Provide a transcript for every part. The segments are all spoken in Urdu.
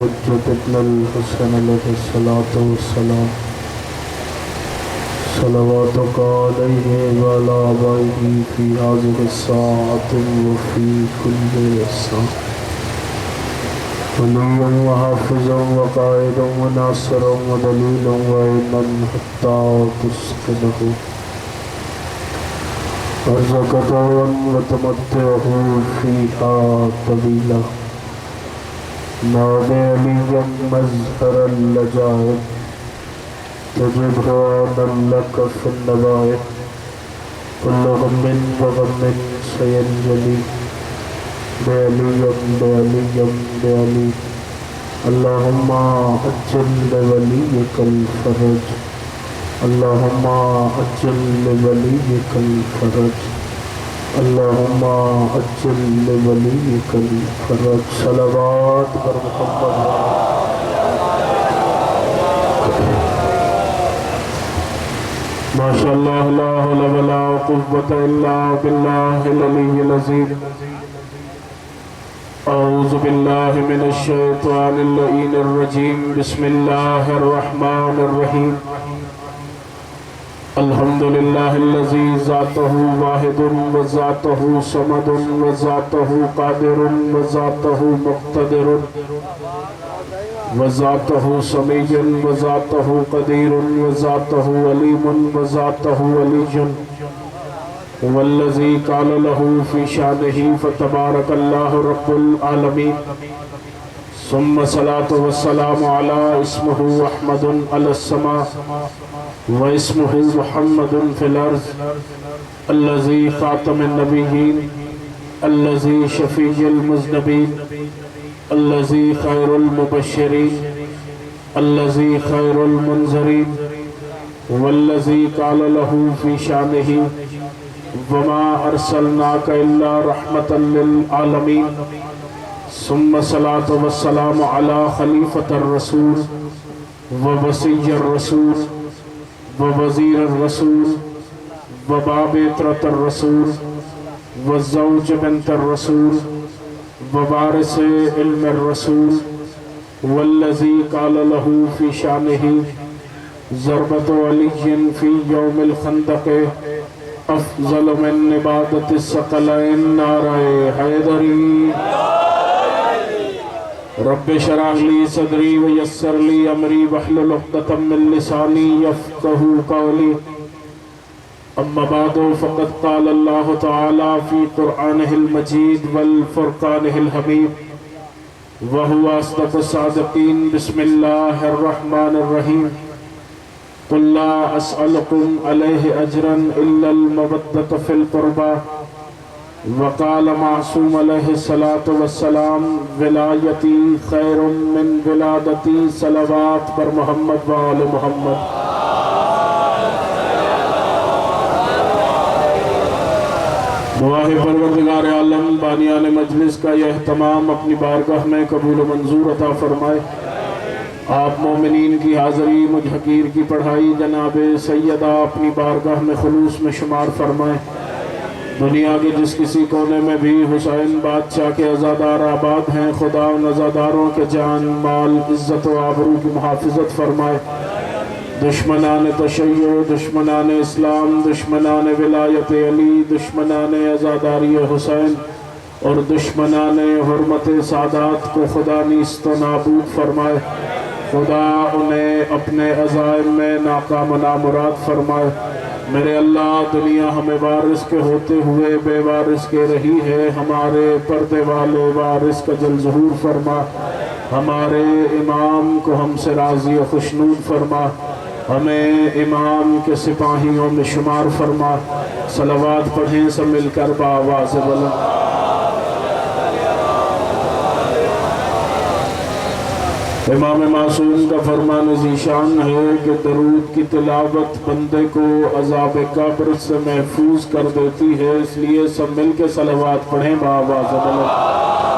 حجت ابن الحسن علیہ الصلاة والسلام صلواتک علیہ وعلی آبائہ فی هذه الساعة وفی كل ساعة ولیا وحافظا وقائدا وناصرا ودلیلا وعینا حتی تسکنہ ارزقتا وتمتعہ فیہا طویلا نام علیا مظہر اللجائب تجبہ عنا لک فی النوائب کل غم وغم سینجلی بعلی اللہم عجل لولیک الفرج اللہم عجل لولیک الفرج اللہم عجل لولیک الفرج صلوات پر محمد ماشاءاللہ لا حول ولا قوة الا باللہ العلی العظیم اعوذ باللہ من الشیطان اللعین الرجیم بسم اللہ الرحمن الرحیم الحمدللہ الذی ذاتہ واحد وذاتہ صمد وذاتہ قادر وذاتہ مقتدر وذاتہ سمیع وذاتہ قدیر وذاتہ علیم وذاتہ علی والذی قال له فی شانہ فتبارک اللہ رب العالمین ثم الصلاة والسلام علی اسمہ احمد علی السماء واسمہ محمد فی الارض الذی خاتم النبیین الذی شفیع المذنبین الذی خیر المبشرین الذی خیر المنذرین والذی قال له فی شانہ وما ارسلناک الا رحمتا للعالمین ثم الصلاة والسلام علی خلیفۃ الرسول ووصی الرسول ووزیر الرسول وباب عطرت الرسول والزوج بنت الرسول ووارث علم الرسول والذی قال له فی شانہ ضربت علی فی یوم الخندق افضل من عبادت الثقلین نعرہ حیدری رب اشرح لی صدری ویسر لی امری واحلل عقدۃ من لسانی یفقہوا قولی اما بعد فقد قال اللہ تعالی فی قرآنہ المجید والفرقانہ الحمید وہو اصدق الصادقین بسم اللہ الرحمن الرحیم قل لا اسألکم علیہ اجرا الا المودۃ فی القربى وقال معصوم علیہ الصلاة والسلام ولایتی خیر من ولادتی صلوات پر محمد وآل محمد دعا ہے پروردگار عالم بانیان مجلس کا یہ اہتمام اپنی بارگاہ میں قبول و منظور عطا فرمائے آپ مومنین کی حاضری مجھ حقیر کی پڑھائی جناب سیدہ اپنی بارگاہ میں خلوص میں شمار فرمائے دنیا کے جس کسی کونے میں بھی حسین بادشاہ کے عزادار آباد ہیں خدا ان عزاداروں کے جان مال عزت و آبرو کی محافظت فرمائے دشمنان تشیع دشمنان اسلام دشمنان ولایت علی دشمنان عزاداری حسین اور دشمنان حرمت سادات کو خدا نیست و نابود فرمائے خدا انہیں اپنے عزائم میں ناکام و نامراد فرمائے میرے اللہ دنیا ہمیں وارث کے ہوتے ہوئے بے وارث کے رہی ہے ہمارے پردے والے وارث کا جل ظہور فرما ہمارے امام کو ہم سے راضی و خوشنود فرما ہمیں امام کے سپاہیوں میں شمار فرما صلوات پڑھیں سب مل کر بآواز بلند امام معصوم کا فرمان ذیشان ہے کہ درود کی تلاوت بندے کو عذاب قبر سے محفوظ کر دیتی ہے اس لیے سب مل کے صلوات پڑھیں بآواز بلند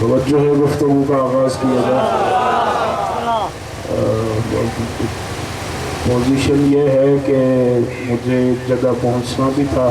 توجہ ہے گفتگو کا آغاز کیا جائے پوزیشن یہ ہے کہ مجھے جگہ پہنچنا بھی تھا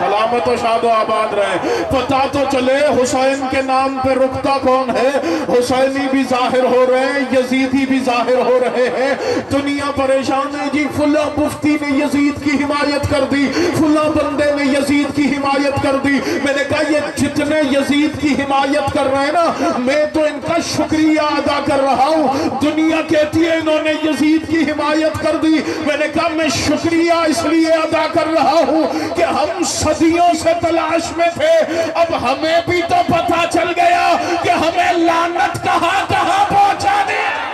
سلامت و شاد و آباد رہے. پتا تو چلے حسین کے نام پہ رکتا کون ہے. حسینی بھی ظاہر ہو رہے ہیں, یزیدی بھی ظاہر ہو رہے ہیں. دنیا پریشان ہے جی, فلاں مفتی نے یزید کی حمایت کر دی, فلاں بندے نے یزید کی حمایت کر دی. میں نے کہا یہ جتنے یزید کی حمایت کر رہے ہیں نا, میں تو ان کا شکریہ ادا کر رہا ہوں. دنیا کہتی ہے انہوں نے یزید کی حمایت کر دی. میں نے کہا میں شکریہ اس لیے ادا کر رہا ہوں کہ ہم صدیوں سے تلاش میں تھے, اب ہمیں بھی تو پتہ چل گیا کہ ہمیں لعنت کہاں کہاں پہنچانی ہے.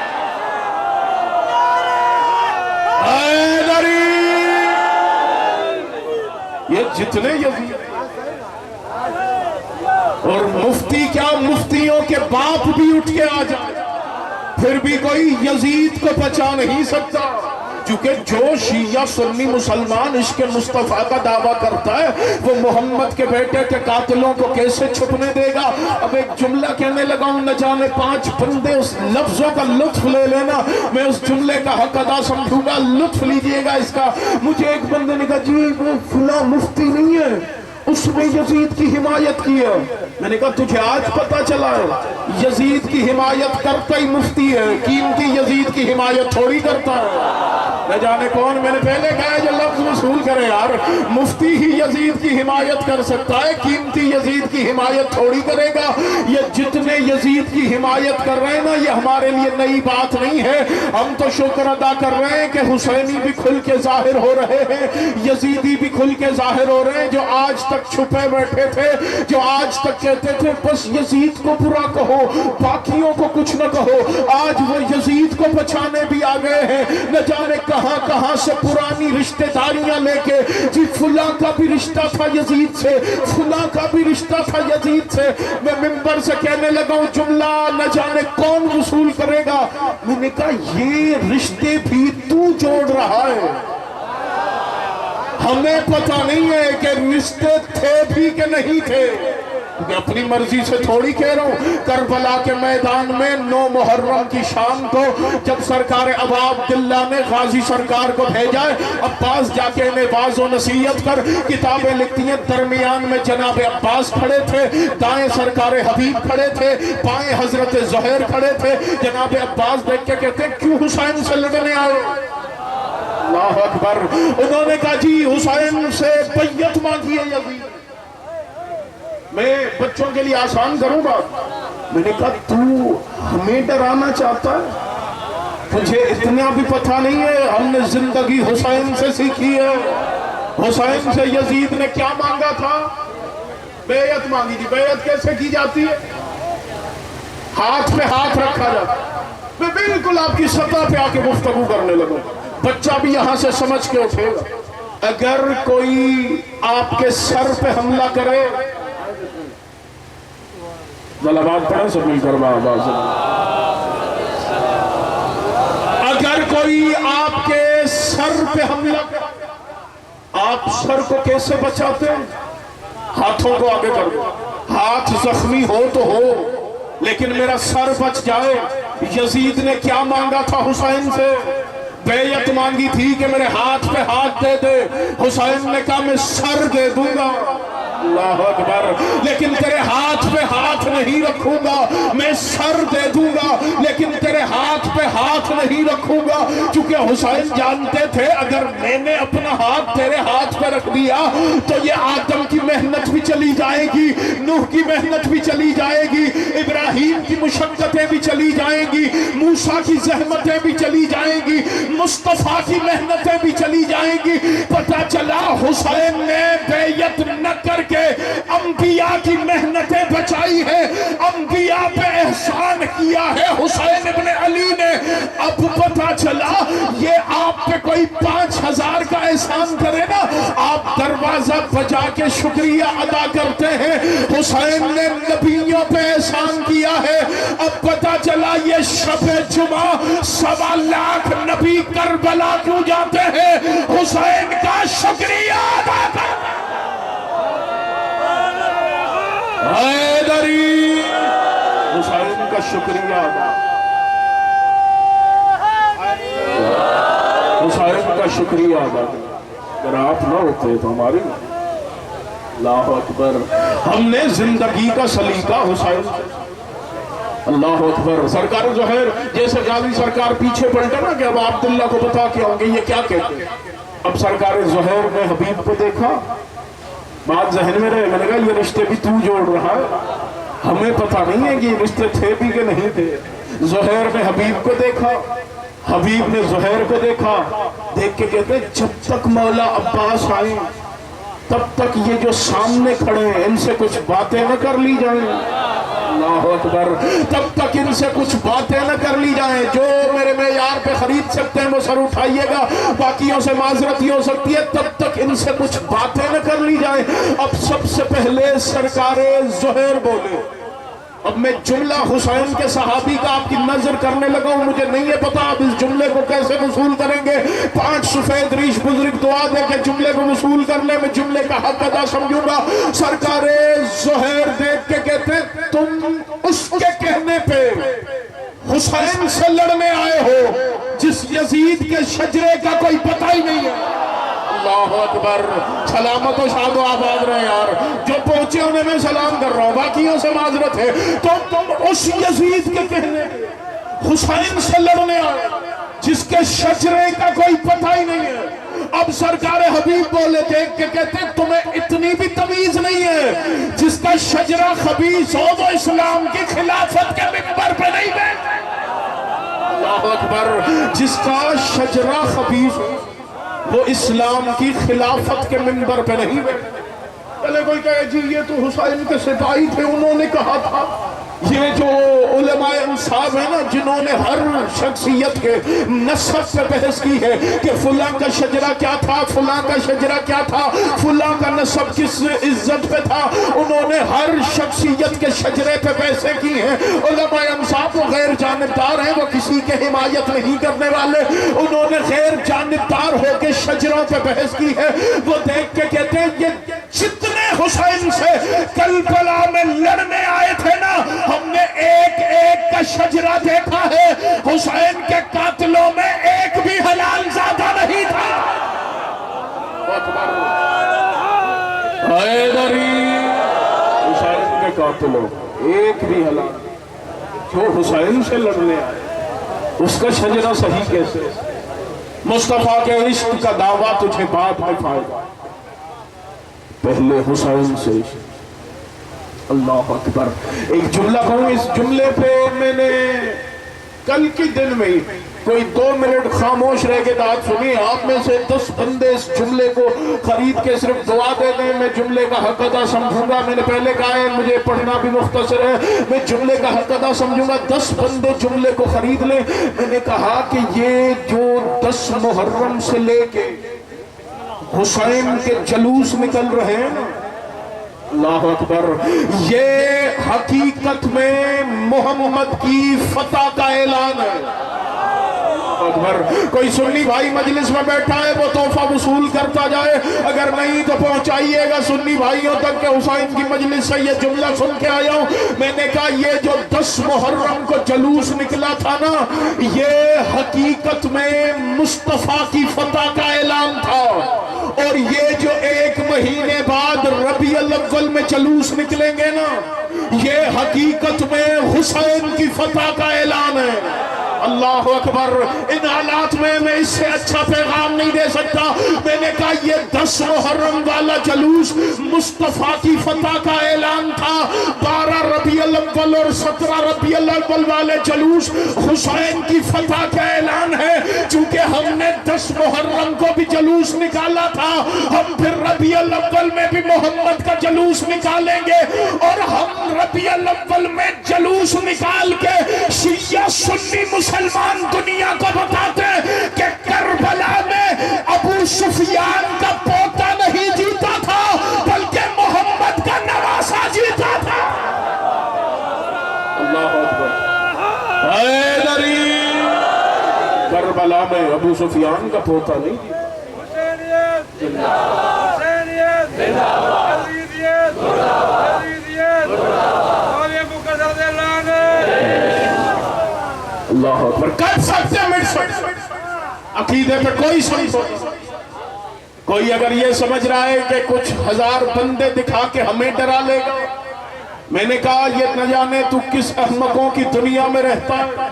حیدری, یہ جتنے یزید اور مفتی کیا, مفتیوں کے باپ بھی اٹھ کے آ جائے, پھر بھی کوئی یزید کو بچا نہیں سکتا. کیونکہ جو شیعہ سنی مسلمان عشق مصطفیٰ کا دعویٰ کرتا ہے, وہ محمد کے بیٹے کے قاتلوں کو کیسے چھپنے دے گا. اب ایک جملہ کہنے لگا ہوں, نہ جانے 5 بندے اس لفظوں کا لطف لے لینا, میں اس جملے کا حق ادا سمجھوں گا, لطف لیجئے گا اس کا. مجھے ایک بندے نے کہا جی وہ فلاں مفتی نہیں ہے, اس نے یزید کی حمایت کی ہے. میں نے کہا تجھے آج پتا چلا ہے یزید کی حمایت کرتا ہی مفتی ہے, قیمتی یزید کی حمایت تھوڑی کرتا ہے. نہ جانے کون, میں نے پہلے کہا ہے جو لفظ وصول کرے یار, مفتی ہی یزید کی حمایت کر سکتا ہے, قیمتی یزید کی حمایت تھوڑی کرے گا. یہ جتنے یزید کی حمایت کر رہے ہیں نا, یہ ہمارے لیے نئی بات نہیں ہے. ہم تو شکر ادا کر رہے ہیں کہ حسینی بھی کھل کے ظاہر ہو رہے ہیں, یزیدی بھی کھل کے ظاہر ہو رہے ہیں. جو آج تک چھپے بیٹھے تھے, جو آج تک کہتے تھے بس یزید کو برا کہو, باقیوں کو کچھ نہ کہو, آج وہ یزید کو بچانے بھی آ گئے ہیں. نہ جانے کہاں کہاں سے پرانی رشتہ داریاں لے کے, جی فلاں کا بھی رشتہ تھا یزید سے, فلاں کا بھی رشتہ تھا یزید سے. میں منبر سے کہنے لگا ہوں جملہ نہ جانے کون وصول کرے گا. میں نے کہا یہ رشتے بھی تو جوڑ رہا ہے, ہمیں پتہ نہیں ہے کہ رشتے تھے بھی کہ نہیں تھے. میں اپنی مرضی سے تھوڑی کہہ رہا ہوں. کربلا کے میدان میں 9 محرم کی شام کو جب سرکار ابا عبداللہ نے غازی سرکار کو بھیجا ہے, عباس جا کے انہیں واعظ و نصیحت کر کتابیں لکھتی ہیں. درمیان میں جناب عباس کھڑے تھے, دائیں سرکار حبیب کھڑے تھے, بائیں حضرت زہیر کھڑے تھے. جناب عباس دیکھ کے کہتے ہیں کیوں حسین سے لڑنے آئے؟ اللہ اکبر. انہوں نے کہا جی حسین سے بیعت مانگی ہے یزید. میں بچوں کے لیے آسان کروں گا. میں نے کہا تو ہمیں ڈرانا چاہتا ہے, تجھے اتنا بھی پتہ نہیں ہے ہم نے زندگی حسین سے سیکھی ہے. حسین سے یزید نے کیا مانگا تھا؟ بیعت مانگی تھی. بیعت کیسے کی جاتی ہے؟ ہاتھ پہ ہاتھ رکھا جاتا. میں بالکل آپ کی سطح پہ آ کے گفتگو کرنے لگوں, بچہ بھی یہاں سے سمجھ کے اٹھے گا. اگر کوئی آپ کے سر پہ حملہ کرے, ذلاباد پڑھیں سب مل کر آواز, اگر کوئی آپ کے سر پہ حملہ کرے, آپ سر کو کیسے بچاتے ہیں؟ ہاتھوں کو آگے کر دو. ہاتھ زخمی ہو تو ہو لیکن میرا سر بچ جائے. یزید نے کیا مانگا تھا حسین سے؟ بیعت مانگی تھی کہ میرے ہاتھ پہ ہاتھ دے دے. حسین نے کہا میں سر دے دوں گا. اللہ اکبر. لیکن تیرے ہاتھ پہ ہاتھ نہیں رکھوں گا, میں سر دے دوں گا لیکن تیرے ہاتھ پہ ہاتھ نہیں رکھوں گا. چونکہ حسین جانتے تھے اگر میں نے اپنا ہاتھ تیرے ہاتھ پہ رکھ دیا تو یہ آدم کی محنت بھی چلی جائے گی, نوح کی محنت بھی چلی جائے گی, ابراہیم کی مشقتیں بھی چلی جائیں گی, موسیٰ کی زحمتیں بھی چلی جائیں گی, مصطفیٰ کی محنتیں بھی چلی جائیں گی. پتہ چلا حسین نے بیعت نہ کر کے انبیاء کی محنتیں بچائی ہے, انبیاء پہ احسان کیا ہے حسین ابن علی نے. اب پتہ چلا یہ آپ پہ کوئی 5000 کا احسان کرے نا, آپ دروازہ بجا کے شکریہ ادا کرتے ہیں. حسین نے نبیوں پہ احسان کیا ہے. اب پتہ چلا یہ شب جمعہ 1.25 لاکھ نبی کربلا کیوں جاتے ہیں؟ حسین کا شکریہ ادا کرتے ہیں. حیدری, حسین کا شکریہ ادا, حسین کا شکریہ ادا. اگر آپ نہ ہوتے تو ہماری اللہ اکبر. ہم نے زندگی کا سلیقہ حسین. اللہ اکبر. سرکار ظہیر جیسے غازی سرکار پیچھے پلٹے نا کہ اب عبداللہ کو بتا کے ہوں گے یہ کیا کہتے ہیں. اب سرکار ظہیر نے حبیب کو دیکھا, بات ذہن میں رہے, میں نے کہا یہ رشتے بھی تو جوڑ رہا ہے, ہمیں پتہ نہیں ہے کہ یہ رشتے تھے بھی کہ نہیں تھے. ظہیر نے حبیب کو دیکھا, حبیب نے ظہیر کو دیکھا, دیکھ کے کہتے جب تک مولا عباس آئیں تب تک یہ جو سامنے کھڑے ہیں ان سے کچھ باتیں نہ کر لی جائیں. اللہ اکبر. تب تک ان سے کچھ باتیں نہ کر لی جائیں. جو میرے معیار پہ خرید سکتے ہیں وہ سر اٹھائیے گا, باقیوں سے معذرت ہی ہو سکتی ہے. تب تک ان سے کچھ باتیں نہ کر لی جائیں. اب سب سے پہلے سرکار ظہیر بولے. اب میں جملہ حسین کے صحابی کا آپ کی نظر کرنے لگا ہوں, مجھے نہیں ہے پتا اب اس جملے کو کیسے وصول کریں گے. 5 سفید ریش بزرگ دعا دے کے جملے کو وصول کرنے میں جملے کا حق ادا سمجھوں گا. سرکار ظہیر دیکھ کے کہتے تم اس کے کہنے پہ حسین سے لڑنے آئے ہو جس یزید کے شجرے کا کوئی پتہ ہی نہیں ہے. اللہ اکبر. سلامت و شاد و آباد رہے یار, جو پہنچے انہیں میں سلام کر رہا ہوں, باقیوں سے معذرت ہے. تو تم اس یزید کے کہنے حسین سے لڑنے آئے جس کے شجرے کا کوئی پتہ ہی نہیں ہے. اب سرکار حبیب بولے دیکھ کے کہتے تمہیں اتنی بھی تمیز نہیں ہے جس کا شجرہ خبیث ہو وہ اسلام کی خلافت کے منبر پہ نہیں بیٹھے. اللہ اکبر. جس کا شجرہ خبیث ہو وہ اسلام کی خلافت کے منبر پہ نہیں بیٹھے. پہلے کوئی کہے جی یہ تو حسین کے سپاہی تھے, انہوں نے کہا تھا. یہ جو علماء انصاف ہیں نا جنہوں نے ہر شخصیت کے نسب سے بحث کی ہے کہ فلاں کا شجرہ کیا تھا, فلاں کا شجرہ کیا تھا, فلاں کا نسب کس عزت پہ تھا, انہوں نے ہر شخصیت کے شجرے پہ بحثیں کی ہیں. علماء انصاف وہ غیر جانبدار ہیں, وہ کسی کے حمایت نہیں کرنے والے, انہوں نے غیر جانبدار ہو کے شجروں پہ بحث کی ہے. وہ دیکھ کے کہتے ہیں یہ جتنے حسین سے کربلا میں لڑنے آئے تھے نا ہم نے ایک ایک کا شجرہ دیکھا ہے, حسین کے قاتلوں میں ایک بھی حلال زادہ نہیں تھا. حیدری. حسین کے قاتلوں ایک بھی حلال, جو حسین سے لڑنے آئے اس کا شجرہ صحیح کیسے. مصطفیٰ کے عشق کا دعویٰ تجھے بعد میں فائدہ, پہلے حسین سے. اللہ اکبر. ایک جملہ کہوں, اس جملے پہ میں نے کل کے دن میں کوئی 2 منٹ خاموش رہ کے بات سنی. آپ میں سے 10 بندے اس جملے کو خرید کے صرف دعا دے دیں, میں جملے کا حق ادا سمجھوں گا. میں نے پہلے کہا ہے مجھے پڑھنا بھی مختصر ہے, میں جملے کا حق ادا سمجھوں گا. 10 بندے جملے کو خرید لیں. میں نے کہا کہ یہ جو 10 محرم سے لے کے حسین کے جلوس نکل رہے ہیں نا, اللہ اکبر, یہ حقیقت میں محمد کی فتح کا اعلان ہے. اکبر. کوئی سنی بھائی مجلس میں بیٹھا ہے وہ تحفہ وصول کرتا جائے, اگر نہیں تو پہنچائیے گا سنی بھائیوں تک کہ حسین کی مجلس سے یہ جملہ سن کے آیا ہوں. میں نے کہا یہ جو 10 محرم کو جلوس نکلا تھا نا یہ حقیقت میں مصطفیٰ کی فتح کا اعلان تھا, اور یہ جو 1 مہینے بعد ربیع الاول میں جلوس نکلیں گے نا یہ حقیقت میں حسین کی فتح کا اعلان ہے. اللہ اکبر. ان حالات میں اس سے اچھا پیغام نہیں دے سکتا. میں نے کہا یہ 10 محرم والا جلوس مصطفیٰ کی فتح کا اعلان تھا. 12 ربیع الاول اور 17 ربیع الاول والے جلوس حسین کی فتح کا اعلان ہے. چونکہ ہم نے 10 محرم کو بھی جلوس نکالا تھا, ہم پھر ربیع الاول میں بھی محمد کا جلوس نکالیں گے, اور ہم ربیع الاول میں جلوس نکال کے شیعہ سنی مسلمان دنیا کو بتاتے ہیں کہ کربلا میں ابو سفیان کا پوتا نہیں جیتا تھا بلکہ محمد کا نواسا جیتا تھا. اللہ اکبر. حیدری. کربلا میں ابو سفیان کا پوتا نہیں جیتا. اللہ اکبر. کر سکتے مٹ سکتے, عقیدے پہ کوئی سن سکتے. کوئی اگر یہ سمجھ رہا ہے کہ کچھ ہزار بندے دکھا کے ہمیں ڈرا لے گا، میں نے کہا یہ نہ جانے تو کس احمقوں کی دنیا میں رہتا ہے۔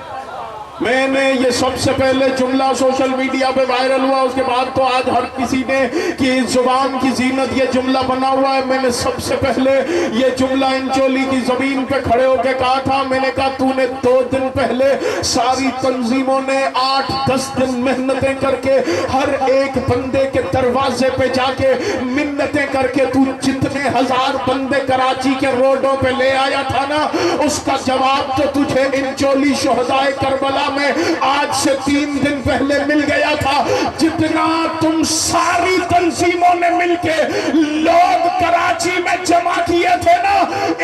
میں نے یہ سب سے پہلے جملہ سوشل میڈیا پہ وائرل ہوا، اس کے بعد تو آج ہر کسی نے کہ زبان کی زینت یہ جملہ بنا ہوا ہے۔ میں نے سب سے پہلے یہ جملہ انچولی کی زمین پہ کھڑے ہو کے کہا تھا، میں نے کہا تو نے 2 دن پہلے ساری تنظیموں نے 8-10 دن محنتیں کر کے ہر ایک بندے کے دروازے پہ جا کے منتیں کر کے تو جتنے ہزار بندے کراچی کے روڈوں پہ لے آیا تھا نا، اس کا جواب تو تجھے انچولی شہدائے کربلا میں آج سے 3 دن پہلے مل گیا تھا۔ جتنا تم ساری تنظیموں نے مل کے لوگ کراچی میں جمع کیے تھے نا،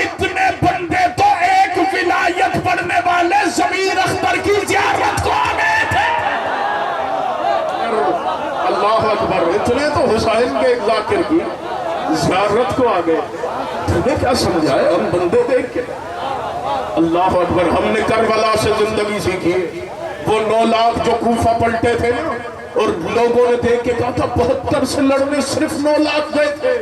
اتنے بندے تو ایک ولایت پڑھنے والے ضمیر اختر کی زیارت کو آ گئے تھے۔ اللہ اکبر، اتنے تو حسین کے ایک ذاکر کی زیارت کو آ گئے۔ تمہیں کیا سمجھائے ہم بندے دیکھ کے؟ اللہ اکبر، ہم نے کربلا سے زندگی سیکھی ہے۔ وہ 9 لاکھ جو کوفہ پلٹے تھے نا، اور لوگوں نے دیکھ کے کہا تھا 72 سے لڑنے صرف 9 لاکھ گئے تھے۔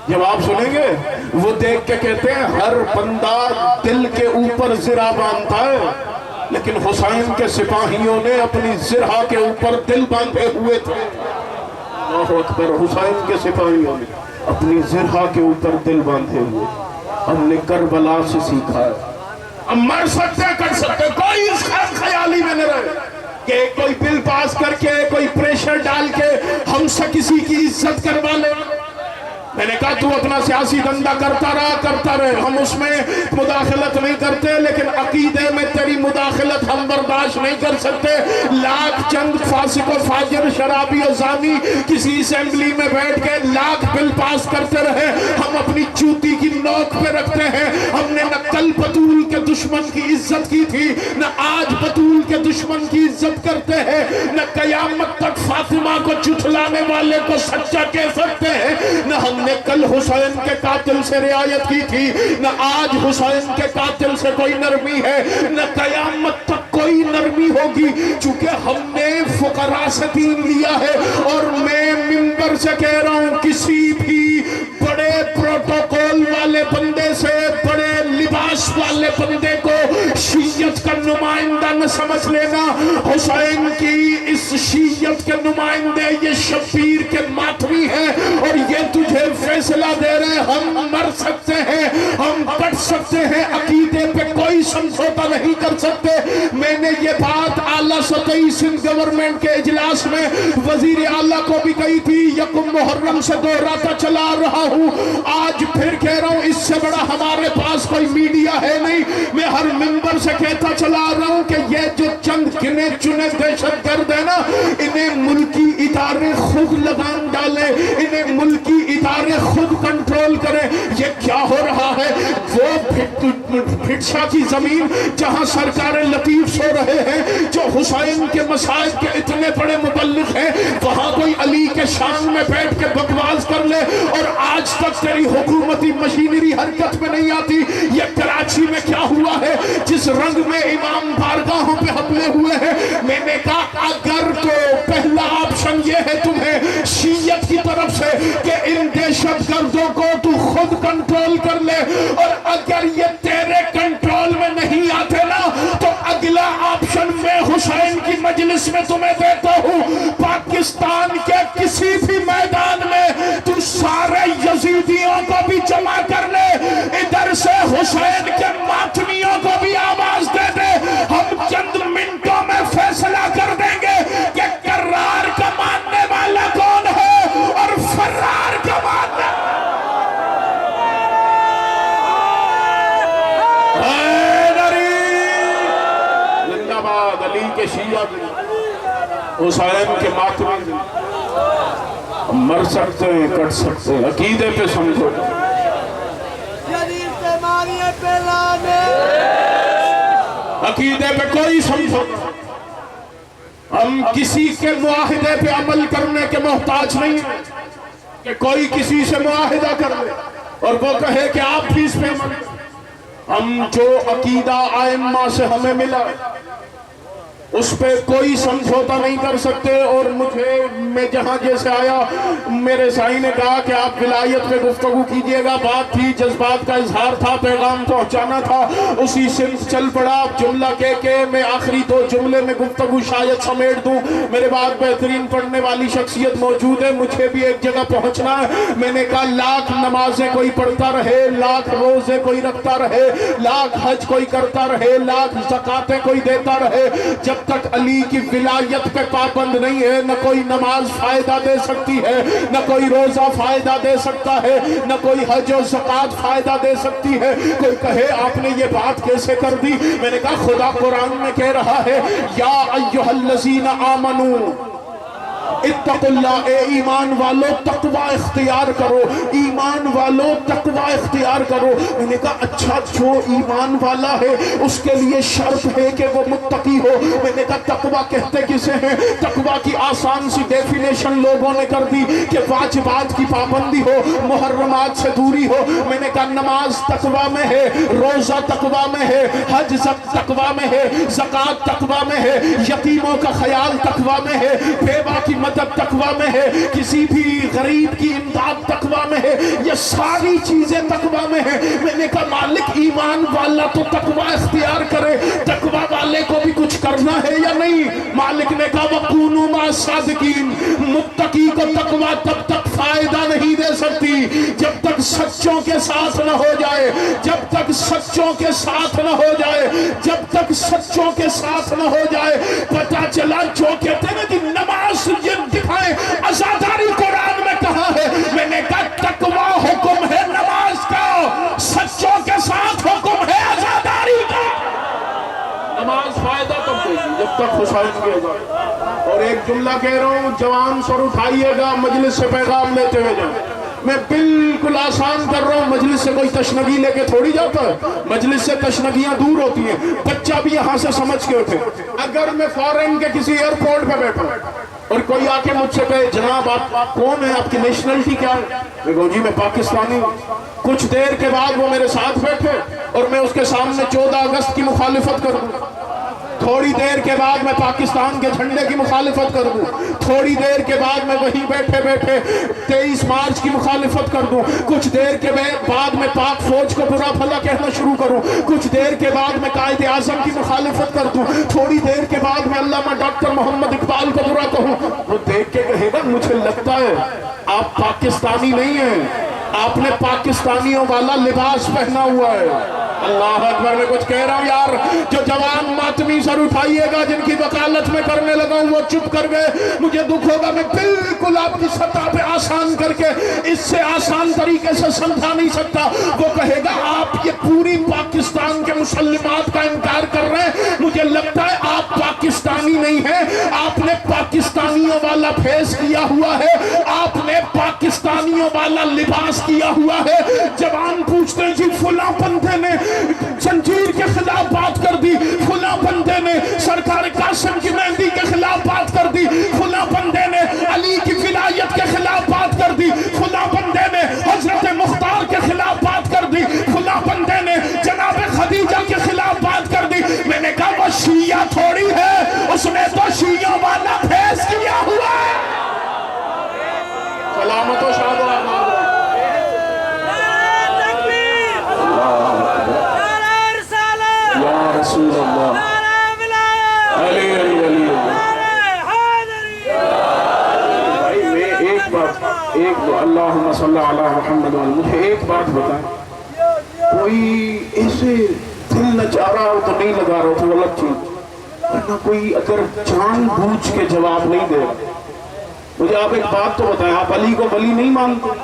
جب آپ سنیں گے وہ دیکھ کے کہتے ہیں ہر بندہ دل کے اوپر زرہ باندھتا ہے، لیکن حسین کے سپاہیوں نے اپنی زرہ کے اوپر دل باندھے ہوئے تھے۔ اللہ اکبر، حسین کے سپاہیوں نے اپنی زرہ کے اوپر دل باندھے ہوئے۔ ہم نے کربلا سے سیکھا ہے، ہم مر سکتے کر سکتے، کوئی اس خیالی میں نہ رہے کہ کوئی بل پاس کر کے کوئی پریشر ڈال کے ہم سے کسی کی عزت کروا لے۔ میں نے کہا تو اپنا سیاسی دندہ کرتا رہے، ہم اس میں مداخلت نہیں کرتے، لیکن عقیدے میں تیری مداخلت ہم برداشت نہیں کر سکتے۔ لاکھ چند فاسق و فاجر شرابی و زانی کسی اسمبلی میں بیٹھ کے لاکھ بل پاس کرتے رہے، ہم اپنی چوٹی کی نوک پہ رکھتے ہیں۔ ہم نے نہ کل بطول کے دشمن کی عزت کی تھی، نہ آج بطول کے دشمن کی عزت کرتے ہیں، نہ قیامت تک فاطمہ کو جھٹلانے والے کو سچا کہہ سکتے ہیں، نہ ہم نے کل حسین کے قاتل سے رعایت کی تھی، نہ آج حسین کے قاتل سے کوئی نرمی ہے، نہ قیامت تک کوئی نرمی ہوگی، چونکہ ہم نے فقراء سے دین لیا ہے۔ اور میں منبر سے کہہ رہا ہوں، کسی بھی بڑے پروٹوکول والے بندے سے، بڑے لباس والے بندے کو شیعت کا نمائندہ نہ سمجھ لینا۔ حسین کی اس شیعت کے نمائندے یہ شبیر کے ماتمی ہیں، اور یہ تجھے فیصلہ دے رہے ہیں ہم مر سکتے ہیں، ہم کٹ سکتے ہیں، عقیدے پہ کوئی سمجھوتا نہیں کر سکتے۔ میں نے یہ بات اعلیٰ سطحی سندھ گورنمنٹ کے اجلاس میں وزیر اعلیٰ کو بھی کہی تھی، یکم محرم سے دہراتا چلا رہا ہوں، آج پھر کہہ رہا ہوں، اس سے بڑا ہمارے پاس کوئی میڈیا ہے نہیں۔ میں ہر منبر سے کہتا چلا رہا ہوں کہ یہ جو چند گنے چنے دہشت گرد ہیں نا، انہیں ملکی ادارے خود لگام ڈالے، انہیں ملکی ادارے خود کنٹرول کریں۔ یہ کیا ہو رہا ہے؟ وہ بھٹشا کی زمین جہاں سرکار لطیف سو رہے ہیں، جو حسین کے مسائل کے اتنے بڑے مبلغ ہیں، وہاں کوئی علی کے شان میں بیٹھ کے بکواس کر لے، اور آج تک تیری حکومتی مشینری حرکت میں نہیں آتی۔ یہ کراچی میں کیا ہوا ہے جس رنگ میں امام بارگاہوں پہ حملے ہوئے ہیں؟ میں نے کہا اگر تو پہلا آپشن یہ ہے تمہیں شیعت کی طرف سے کہ ان دہشت گردوں کو تو خود کنٹرول کر لے، اور اگر یہ تیرے کنٹرول میں نہیں آتے نا، تو اگلا آپشن میں حسین کی مجلس میں تمہیں دیتا ہوں، پاکستان کے کسی بھی میدان میں تو سارے یزیدیوں کو بھی جمع کر لے، ادھر سے حسین کے ماتمیوں کو بھی آواز دے دے، ہم چند منٹوں میں فیصلہ کر دیں گے کہ کرار کا ماننے والا کون ہے اور فرار کا ماننے زندہ باد علی کے شیعہ، حسین کے ماتمی، مر سکتے ہیں کٹ سکتے ہیں، عقیدے پہ سمجھو، عقیدے پہ کوئی سمجھو۔ ہم کسی کے معاہدے پہ عمل کرنے کے محتاج نہیں ہیں کہ کوئی کسی سے معاہدہ کر لے اور وہ کہے کہ آپ بھی اس پہ عمل۔ ہم جو عقیدہ ائمہ سے ہمیں ملا، اس پہ کوئی سمجھوتا نہیں کر سکتے. اور میں جہاں جیسے آیا میرے سائی نے کہا کہ آپ ولایت پہ گفتگو کیجئے گا. بات تھی، جذبات کا اظہار تھا، پیغام پہنچانا تھا، اسی سمت چل پڑا. جملہ کہ میں آخری 2 جملے میں گفتگو شاید سمیٹ دوں. میرے بعد بہترین پڑھنے والی شخصیت موجود ہے، مجھے بھی ایک جگہ پہنچنا ہے. میں نے کہا لاکھ نمازیں کوئی پڑھتا رہے، لاکھ روزے کوئی رکھتا رہے، لاکھ حج کوئی کرتا رہے، لاکھ زکاتیں کوئی دیتا رہے، جب تک علی کی ولایت پہ پابند نہیں ہے نہ کوئی نماز فائدہ دے سکتی ہے، نہ کوئی روزہ فائدہ دے سکتا ہے، نہ کوئی حج و زکات فائدہ دے سکتی ہے. کوئی کہے آپ نے یہ بات کیسے کر دی؟ میں نے کہا خدا قرآن میں کہہ رہا ہے یا ایھا الذین آمنو اتقوا اللہ، اے ایمان والو تقوی اختیار کرو، ایمان والو تقوی اختیار کرو. میں نے کہا اچھا جو ایمان والا ہے اس کے لیے شرط ہے کہ وہ متقی ہو. میں نے کہا تقوی کہتے کسے ہیں؟ تقوی کی آسان سی ڈیفینیشن لوگوں نے کر دی کہ واجبات کی پابندی ہو، محرمات سے دوری ہو. میں نے کہا نماز تقوی میں ہے، روزہ تقوی میں ہے، حج تقوی میں ہے، زکات تقوی میں ہے، یتیموں کا خیال تقوی میں ہے، بیوہ کی مدد تقوی میں ہے، کسی بھی غریب کی امداد تقوی میں ہے. یہ ساری چیزیں تقوی میں ہیں. میں نے کہا مالک ایمان والا تو تقوی اختیار کرے، تقوی والے کو بھی کچھ کرنا ہے یا نہیں؟ مالک نے کہا وَقُونُوا مَعَ الصَّادِقِينَ، متقی کو تقوی تب تک فائدہ نہیں دے سکتی جب تک سچوں کے ساتھ نہ ہو جائے، جب تک سچوں کے ساتھ نہ ہو جائے، جب تک سچوں کے ساتھ نہ ہو جائے. پتہ چلا جو کہتے ہیں کہ نماز دکھائیں، عزاداری قرآن میں کہا ہے. میں نے کہا تقوی حکم ہے نماز کا، سچوں کے ساتھ حکم ہے عزاداری کا. نماز فائدہ تب دے گی جب تک خوشائن کیا جائے. اور ایک جملہ کہہ رہا ہوں، جوان سر اٹھائیے گا، مجلس سے پیغام لیتے ہوئے جائیں. میں بالکل آسان کر رہا ہوں، مجلس سے کوئی تشنگی لے کے تھوڑی جاتا ہے. مجلس سے تشنگیاں دور ہوتی ہیں. بچہ بھی یہاں سے سمجھ کے اٹھے. اگر میں فارن کے کسی ایئرپورٹ پہ بیٹھا اور کوئی آ کے مجھ سے کہے جناب آپ کون ہیں، آپ کی نیشنلٹی کیا ہے؟ میں کہوں جی میں پاکستانی ہوں. کچھ دیر کے بعد وہ میرے ساتھ بیٹھے اور میں اس کے سامنے 14 اگست کی مخالفت کر دوں. تھوڑی دیر کے بعد میں پاکستان کے جھنڈے کی مخالفت کر دوں. تھوڑی دیر کے بعد میں وہیں بیٹھے بیٹھے 23 مارچ کی مخالفت کر دوں. کچھ دیر کے بعد میں پاک فوج کو برا بھلا کہنا شروع کروں. کچھ دیر کے بعد میں قائد اعظم کی مخالفت کر دوں. تھوڑی دیر کے بعد میں علامہ ڈاکٹر محمد اقبال کو برا کہوں. وہ دیکھ کے کہے گا مجھے لگتا ہے آپ پاکستانی نہیں ہیں، آپ نے پاکستانیوں والا لباس پہنا ہوا ہے. اللہ اکبر. میں کچھ کہہ رہا ہوں یار، جو جوان ماتمی سر اٹھائیے گا جن کی وکالت میں کرنے لگا ہوں وہ چپ کر گئے. مجھے دکھ ہوگا، میں بالکل آپ کی سطح پہ آسان کر کے اس سے آسان طریقے سے سمجھا نہیں سکتا. وہ کہے گا آپ یہ پوری پاکستان کے مسلمات کا انکار کر رہے ہیں. مجھے لگتا ہے آپ پاکستانی نہیں ہیں، آپ نے پاکستانیوں والا پھیس کیا ہوا ہے، آپ نے پاکستانیوں والا لباس کیا ہوا ہے. جوان پوچھتے ہیں جی فلاں بندے نے زنجیر کے خلاف بات کر دی، فلاں بندے نے سرکار قاسم کی مہندی کے خلاف بات کر دی، فلاں بندے نے علی کی ولایت کے خلاف بات کر دی، فلاں بندے نے حضرت مختار کے خلاف بات کر دی، فلاں بندے نے جناب خدیجہ کے خلاف بات کر دی. میں نے کہا وہ شیعہ تھوڑی ہے، اس نے تو شیعہ والا پھیس کیا ہوا ہے. سلامت و شاد رسول اللہ علی علی علی. بھائی میں ایک اللہم صلی علی محمد. مجھے ایک بات بتائیں، کوئی ایسے دل نہ چاہ رہا ہو تو نہیں لگا رہا تو الگ چیز، ورنہ کوئی اگر جان بوجھ کے جواب نہیں دے رہا. مجھے آپ ایک بات تو بتائیں، آپ علی کو ولی نہیں مانتے؟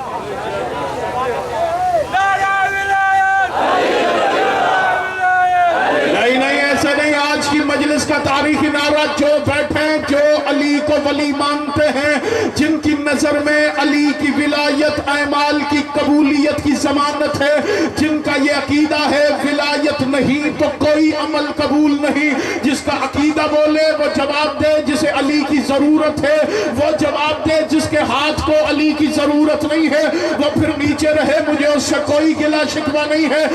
نہیں ایسے نہیں. آج کی مجلس کا تاریخی نعرہ جو بیٹھے ہیں جو علی کو ولی مانتے ہیں، جن کی نظر میں علی کی ولایت اعمال کی قبولیت کی ضمانت ہے، جن کا یہ عقیدہ ہے ولایت نہیں تو کوئی عمل قبول نہیں. جس کا عقیدہ بولے وہ جواب دے جسے علی کی ضرورت ہے، وہ جواب دے جس کے ہاتھ کو علی کی ضرورت نہیں ہے وہ پھر نیچے رہے. مجھے اس سے کوئی گلہ شکوہ نہیں ہے.